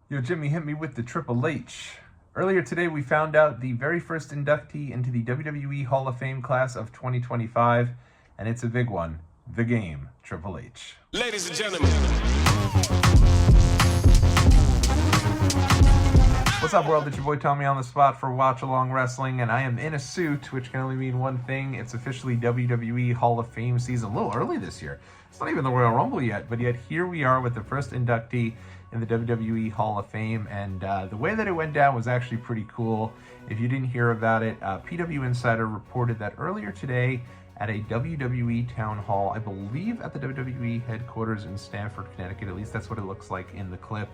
Yo, Jimmy, hit me with the Triple H. Earlier today, we found out the very first inductee into the WWE Hall of Fame class of 2025, and it's a big one. The Game, Triple H. Ladies and gentlemen. What's up, world? It's your boy Tommy on the spot for Watch Along Wrestling, and I am in a suit, which can only mean one thing. It's officially WWE Hall of Fame season. A little early this year. It's not even the Royal Rumble yet, but yet here we are with the first inductee in the WWE Hall of Fame, and the way that it went down was actually pretty cool. If you didn't hear about it, PW Insider reported that earlier today at a WWE town hall, I believe at the WWE headquarters in Stamford, Connecticut, at least that's what it looks like in the clip.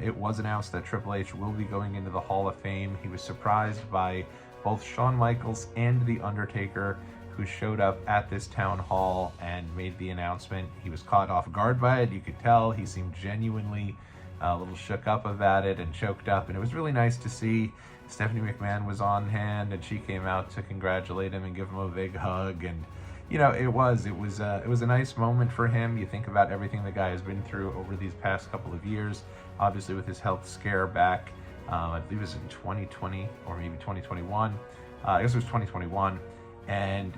It was announced that Triple H will be going into the Hall of Fame. He was surprised by both Shawn Michaels and The Undertaker, who showed up at this town hall and made the announcement. He was caught off guard by it. You could tell he seemed genuinely a little shook up about it and choked up. And it was really nice to see. Stephanie McMahon was on hand, and she came out to congratulate him and give him a big hug. And you know, it was a nice moment for him. You think about everything the guy has been through over these past couple of years. Obviously, with his health scare back, I believe it was in 2020 or maybe 2021. I guess it was 2021, and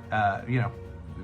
you know,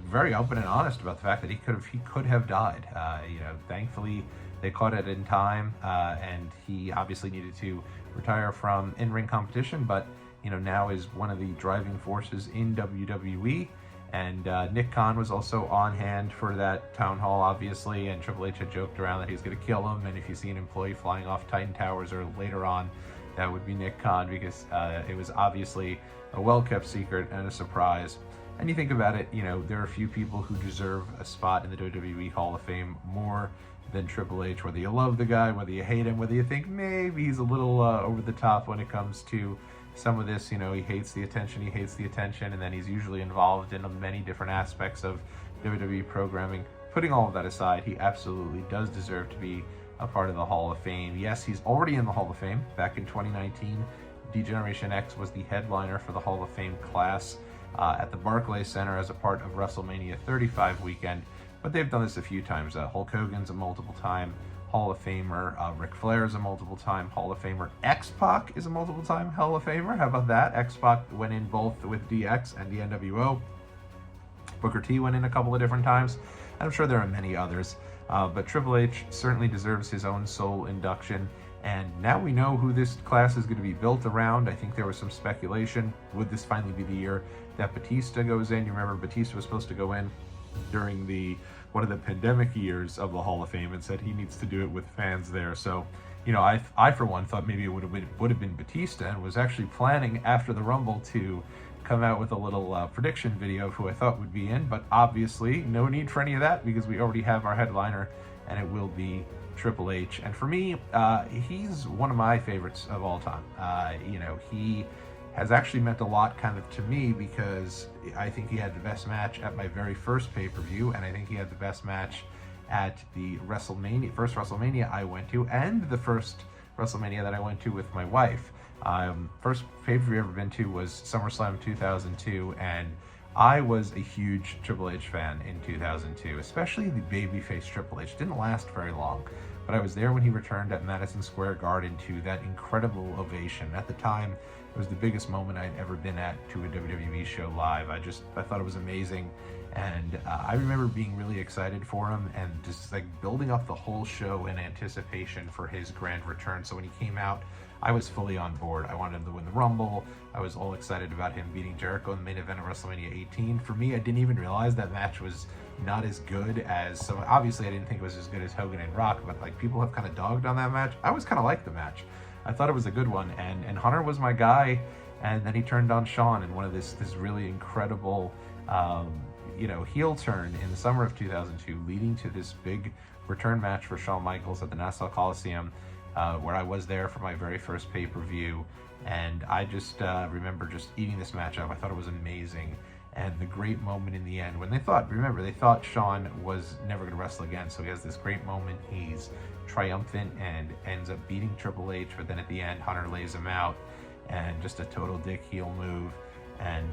very open and honest about the fact that he could have died. You know, thankfully they caught it in time, and he obviously needed to retire from in-ring competition, but you know, now is one of the driving forces in WWE. And Nick Khan was also on hand for that town hall, obviously, and Triple H had joked around that he was going to kill him, and if you see an employee flying off Titan Towers or later on, that would be Nick Khan, because it was obviously a well-kept secret and a surprise. And you think about it, you know, there are a few people who deserve a spot in the WWE Hall of Fame more than Triple H, whether you love the guy, whether you hate him, whether you think maybe he's a little over the top when it comes to some of this. You know, he hates the attention, and then he's usually involved in many different aspects of WWE programming. Putting all of that aside, he absolutely does deserve to be a part of the Hall of Fame. Yes, he's already in the Hall of Fame. Back in 2019, D-Generation X was the headliner for the Hall of Fame class at the Barclays Center as a part of WrestleMania 35 weekend, but they've done this a few times. Hulk Hogan's a multiple-time Hall of Famer. Ric Flair is a multiple-time Hall of Famer. X-Pac is a multiple-time Hall of Famer. How about that? X-Pac went in both with DX and the NWO. Booker T went in a couple of different times. I'm sure there are many others. But Triple H certainly deserves his own sole induction. And now we know who this class is going to be built around. I think there was some speculation. Would this finally be the year that Batista goes in? You remember Batista was supposed to go in during one of the pandemic years of the Hall of Fame and said he needs to do it with fans there. So, you know, I for one thought maybe it would have been Batista, and was actually planning after the Rumble to come out with a little prediction video of who I thought would be in. But obviously, no need for any of that, because we already have our headliner, and it will be Triple H. And for me, he's one of my favorites of all time. You know, he has actually meant a lot kind of to me, because I think he had the best match at my very first pay-per-view, and I think he had the best match at the first WrestleMania I went to, and the first WrestleMania that I went to with my wife. First pay-per-view I've ever been to was SummerSlam 2002, and I was a huge Triple H fan in 2002, especially the babyface Triple H. Didn't last very long, but I was there when he returned at Madison Square Garden to that incredible ovation. At the time, it was the biggest moment I'd ever been at to a WWE show live. I thought it was amazing, and I remember being really excited for him and just like building up the whole show in anticipation for his grand return. So when he came out, I was fully on board. I wanted him to win the Rumble. I was all excited about him beating Jericho in the main event of WrestleMania 18. For me, I didn't even realize that match was not as good as some. Obviously, I didn't think it was as good as Hogan and Rock, but like people have kind of dogged on that match. I always kind of liked the match. I thought it was a good one, and Hunter was my guy, and then he turned on Shawn in one of this really incredible you know, heel turn in the summer of 2002, leading to this big return match for Shawn Michaels at the Nassau Coliseum, where I was there for my very first pay-per-view, and I just remember just eating this match up. I thought it was amazing, and the great moment in the end when they thought Shawn was never going to wrestle again, so he has this great moment. He's triumphant and ends up beating Triple H, but then at the end, Hunter lays him out, and just a total dick heel move. And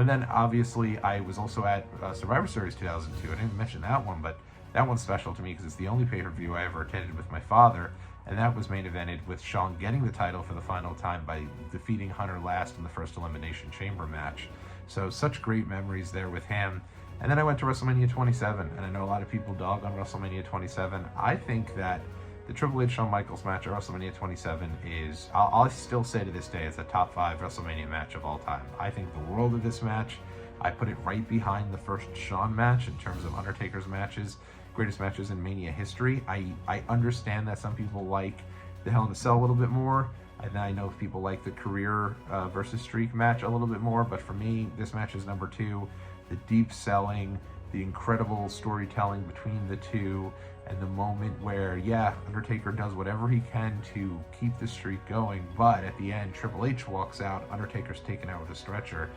then obviously I was also at Survivor Series 2002. I didn't even mention that one, but that one's special to me because it's the only pay-per-view I ever attended with my father. and that was main evented with Shawn getting the title for the final time by defeating Hunter last in the first Elimination Chamber match. So such great memories there with him. And then I went to WrestleMania 27, and I know a lot of people dog on WrestleMania 27. I think that the Triple H Shawn Michaels match at WrestleMania 27 is, I'll still say to this day, it's a top 5 WrestleMania match of all time. I think the world of this match. I put it right behind the first Shawn match in terms of Undertaker's matches, greatest matches in Mania history. I understand that some people like the Hell in a Cell a little bit more, and I know people like the career versus streak match a little bit more, but for me, this match is number 2. The deep selling, the incredible storytelling between the two, and the moment where, yeah, Undertaker does whatever he can to keep the streak going, but at the end, Triple H walks out, Undertaker's taken out with a stretcher,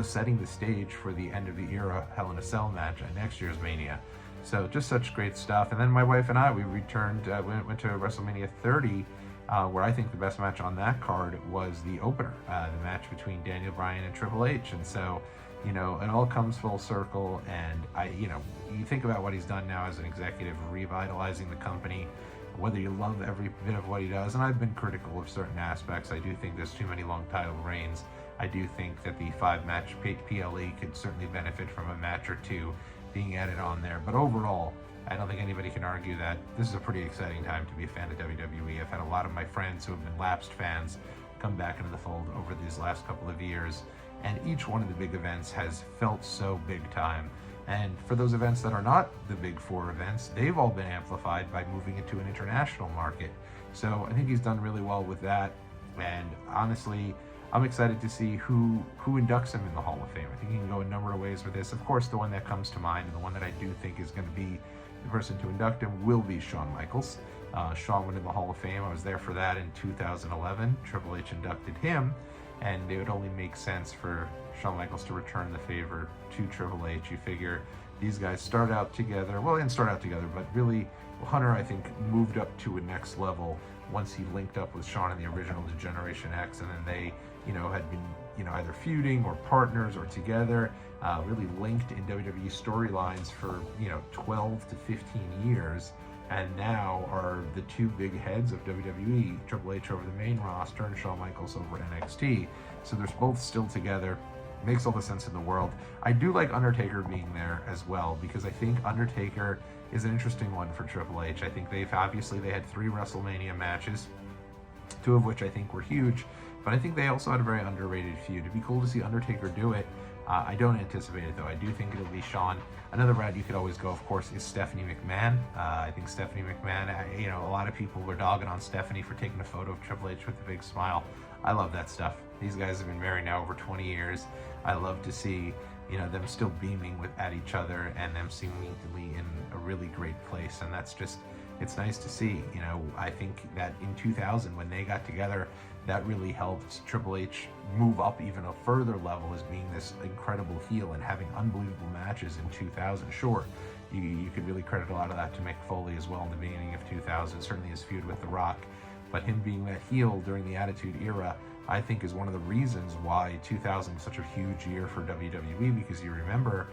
setting the stage for the end of the era Hell in a Cell match at next year's Mania. So just such great stuff. And then my wife and I, we returned, went to WrestleMania 30, where I think the best match on that card was the opener, the match between Daniel Bryan and Triple H. And so, you know, it all comes full circle, and you think about what he's done now as an executive, revitalizing the company, whether you love every bit of what he does, and I've been critical of certain aspects. I do think there's too many long title reigns. I do think that the 5-match PLE could certainly benefit from a match or two being added on there, but overall, I don't think anybody can argue that this is a pretty exciting time to be a fan of WWE. I've had a lot of my friends who have been lapsed fans come back into the fold over these last couple of years, and each one of the big events has felt so big time. And for those events that are not the big 4 events, they've all been amplified by moving into an international market. So I think he's done really well with that. And honestly, I'm excited to see who inducts him in the Hall of Fame. I think he can go a number of ways with this. Of course, the one that comes to mind, and the one that I do think is going to be the person to induct him, will be Shawn Michaels. Shawn went in the Hall of Fame. I was there for that in 2011. Triple H inducted him, and it would only make sense for Shawn Michaels to return the favor to Triple H. You figure these guys start out together. Well, they didn't start out together, but really, Hunter, I think, moved up to a next level once he linked up with Shawn in the original Generation X, and then they, had been, either feuding or partners or together, really linked in WWE storylines for, 12 to 15 years, and now are the two big heads of WWE, Triple H over the main roster and Shawn Michaels over NXT. So they're both still together. Makes all the sense in the world. I do like Undertaker being there as well, because I think Undertaker is an interesting one for Triple H. I think they had 3 WrestleMania matches, 2 of which I think were huge, but I think they also had a very underrated feud. It'd be cool to see Undertaker do it. I don't anticipate it, though. I do think it'll be Shawn. Another route you could always go, of course, is Stephanie McMahon. I think Stephanie McMahon, a lot of people were dogging on Stephanie for taking a photo of Triple H with a big smile. I love that stuff. These guys have been married now over 20 years. I love to see, them still beaming at each other, and them seemingly in a really great place. And that's just, it's nice to see. I think that in 2000, when they got together, that really helped Triple H move up even a further level as being this incredible heel and having unbelievable matches in 2000. Sure, you could really credit a lot of that to Mick Foley as well in the beginning of 2000, certainly his feud with The Rock. But him being that heel during the Attitude Era, I think, is one of the reasons why 2000 was such a huge year for WWE, because you remember,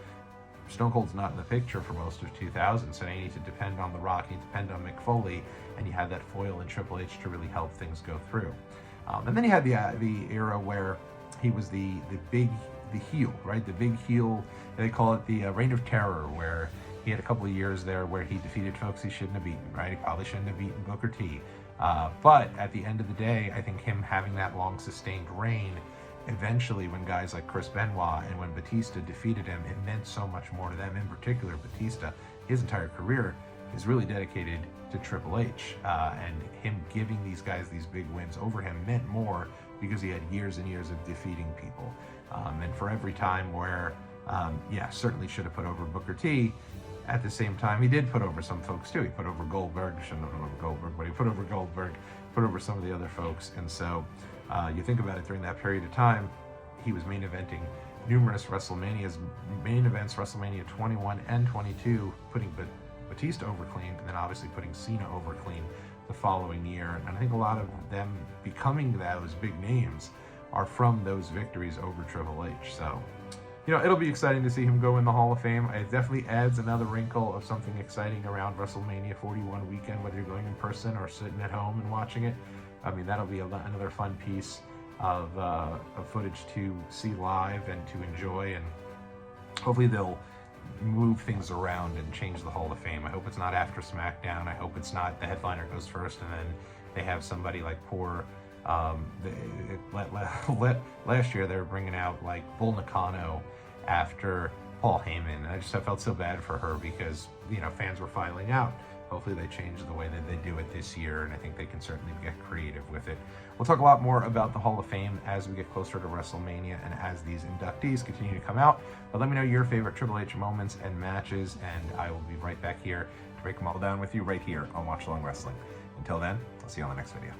Stone Cold's not in the picture for most of 2000, so you need to depend on The Rock, you depend on Mick Foley, and you had that foil in Triple H to really help things go through. And then you had the era where he was the heel, right? The big heel, they call it the Reign of Terror, where he had a couple of years there where he defeated folks he shouldn't have beaten, right? He probably shouldn't have beaten Booker T. But at the end of the day, I think him having that long sustained reign, eventually when guys like Chris Benoit and when Batista defeated him, it meant so much more to them. In particular, Batista, his entire career is really dedicated to Triple H, and him giving these guys these big wins over him meant more because he had years and years of defeating people. And for every time where, certainly should have put over Booker T, at the same time, he did put over some folks too. He put over Goldberg, shouldn't have put over Goldberg, but he put over Goldberg, put over some of the other folks. And so you think about it, during that period of time, he was main eventing numerous WrestleManias, main events, WrestleMania 21 and 22, putting Batista over clean, and then obviously putting Cena over clean the following year. And I think a lot of them becoming those big names are from those victories over Triple H. So you know, it'll be exciting to see him go in the Hall of Fame. It definitely adds another wrinkle of something exciting around WrestleMania 41 weekend, whether you're going in person or sitting at home and watching it. I mean, that'll be another fun piece of footage to see live and to enjoy, and hopefully they'll move things around and change the Hall of Fame. I hope it's not after SmackDown. I hope it's not the headliner goes first and then they have somebody like last year they were bringing out like Bull Nakano after Paul Heyman. I felt so bad for her because, you know, fans were filing out. Hopefully they change the way that they do it this year, and I think they can certainly get creative with it. We'll talk a lot more about the Hall of Fame as we get closer to WrestleMania and as these inductees continue to come out. But let me know your favorite Triple H moments and matches, and I will be right back here to break them all down with you right here on Watch Along Wrestling. Until then, I'll see you on the next video.